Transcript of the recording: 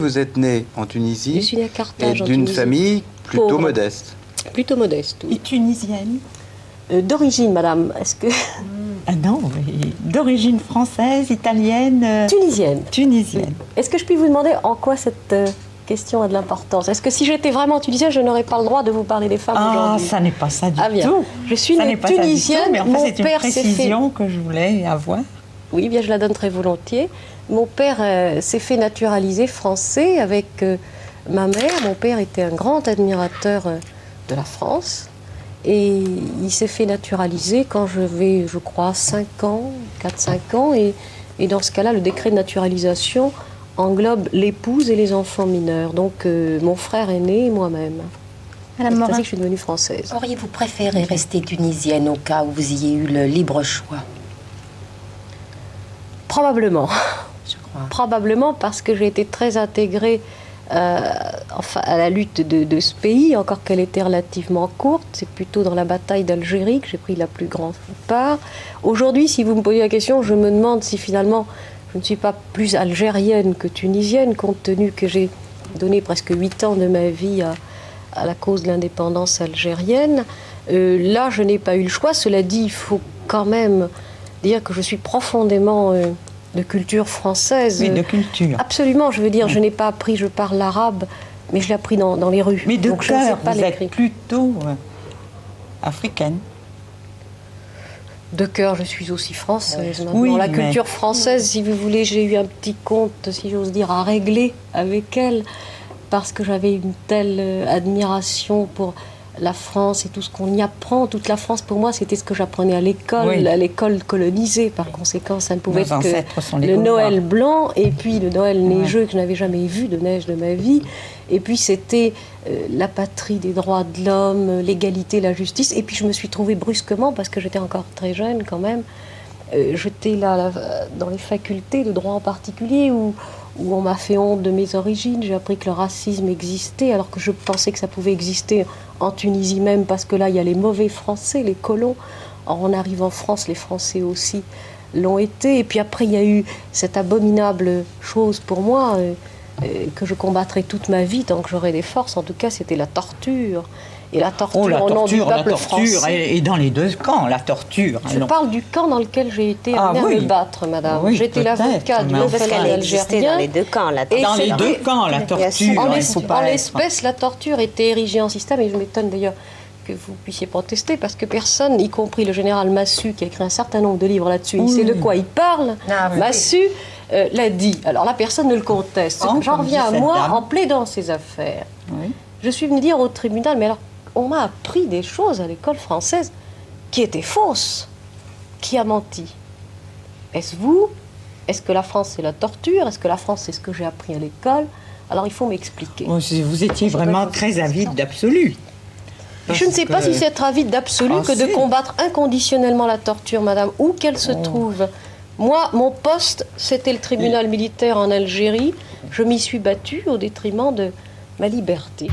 Vous êtes né en Je Tunisie suis née à et Carthage, en d'une Tunisie. famille plutôt Pauvre. modeste. Plutôt modeste, Et oui. tunisienne? D'origine, madame, est-ce que... Ah non, mais d'origine française, italienne, Tunisienne. tunisienne. Est-ce que je puis vous demander en quoi cette question a de l'importance? Est-ce que si j'étais vraiment tunisienne, je n'aurais pas le droit de vous parler des femmes Ah, aujourd'hui? ça n'est pas ça du Ah bien. tout. Je suis Ça née n'est pas ça du tout, tunisienne, mais enfin, mon c'est une père s'est fait... précision que je voulais avoir. Oui, bien, je la donne très volontiers. Mon père s'est fait naturaliser français avec ma mère. Mon père était un grand admirateur de la France. Et il s'est fait naturaliser quand j'avais, je crois, 5 ans, 4-5 ans. Et dans ce cas-là, le décret de naturalisation englobe l'épouse et les enfants mineurs. Donc, mon frère aîné et moi-même. Madame C'est Morin, ainsi que je suis devenue française. auriez-vous préféré rester tunisienne au cas où vous ayez eu le libre choix? Probablement. Je crois. Probablement parce que j'ai été très intégrée enfin, à la lutte de ce pays, encore qu'elle était relativement courte. C'est plutôt dans la bataille d'Algérie que j'ai pris la plus grande part. Aujourd'hui, si vous me posez la question, je me demande si finalement je ne suis pas plus algérienne que tunisienne, compte tenu que j'ai donné presque 8 ans de ma vie à la cause de l'indépendance algérienne. Là, je n'ai pas eu le choix. Cela dit, il faut quand même dire que je suis profondément de culture française. Oui, de culture. Absolument, je veux dire, je n'ai pas appris, je parle l'arabe, mais je l'ai appris dans les rues. Mais de Donc je ne sais cœur, pas vous l'écrire. êtes plutôt africaine. De cœur, je suis aussi française. Maintenant. Oui, La mais- culture française, si vous voulez, j'ai eu un petit compte, si j'ose dire, à régler avec elle, parce que j'avais une telle admiration pour la France et tout ce qu'on y apprend. Toute la France, pour moi, c'était ce que j'apprenais à Oui. l'école colonisée. Par conséquent, ça ne pouvait Nos être ancêtres sont que les le Gaulois. Noël blanc et puis le Noël neigeux que je n'avais jamais vu de neige de ma vie. Et puis c'était la patrie des droits de l'homme, l'égalité, la justice. Et puis je me suis trouvée brusquement, parce que j'étais encore très jeune quand même, j'étais là dans les facultés de droit en particulier où on m'a fait honte de mes origines. J'ai appris que le racisme existait alors que je pensais que ça pouvait exister en Tunisie même, parce que là il y a les mauvais Français, les colons. Or on arrive en France, les Français aussi l'ont été. Et puis après il y a eu cette abominable chose pour moi que je combattrai toute ma vie tant que j'aurai des forces. En tout cas, c'était la torture. Et la torture, Oh, la au nom du torture, la peuple torture, français. et dans les deux camps, la torture. Je parle du camp dans lequel j'ai été amenée Ah, oui. à me battre, madame. Oui, J'étais peut-être, l'avocate du mais Parce FLN qu'elle existait dans algérien. les deux camps, la Et Dans les c'était- deux camps, la torture, En il faut pas être. l'espèce, la torture était érigée en système, et je m'étonne d'ailleurs que vous puissiez protester, parce que personne, y compris le général Massu, qui a écrit un certain nombre de livres là-dessus, il sait de quoi il parle. Ah, oui. Massu l'a dit. Alors là, personne ne le conteste. Oh, J'en comme reviens à dit cette moi dame. en plaidant ces affaires. Oui. Je suis venue dire au tribunal, mais alors, on m'a appris des choses à l'école française qui étaient fausses. Qui a menti? Est-ce vous? Est-ce que la France, c'est la torture? Est-ce que la France, c'est ce que j'ai appris à l'école? Alors, il faut m'expliquer. Vous étiez vraiment très avide d'absolu. Je ne sais pas si c'est être avide d'absolu Ah, que de si. combattre inconditionnellement la torture, madame, où qu'elle se trouve. Moi, mon poste, c'était le tribunal militaire en Algérie. Je m'y suis battue au détriment de ma liberté.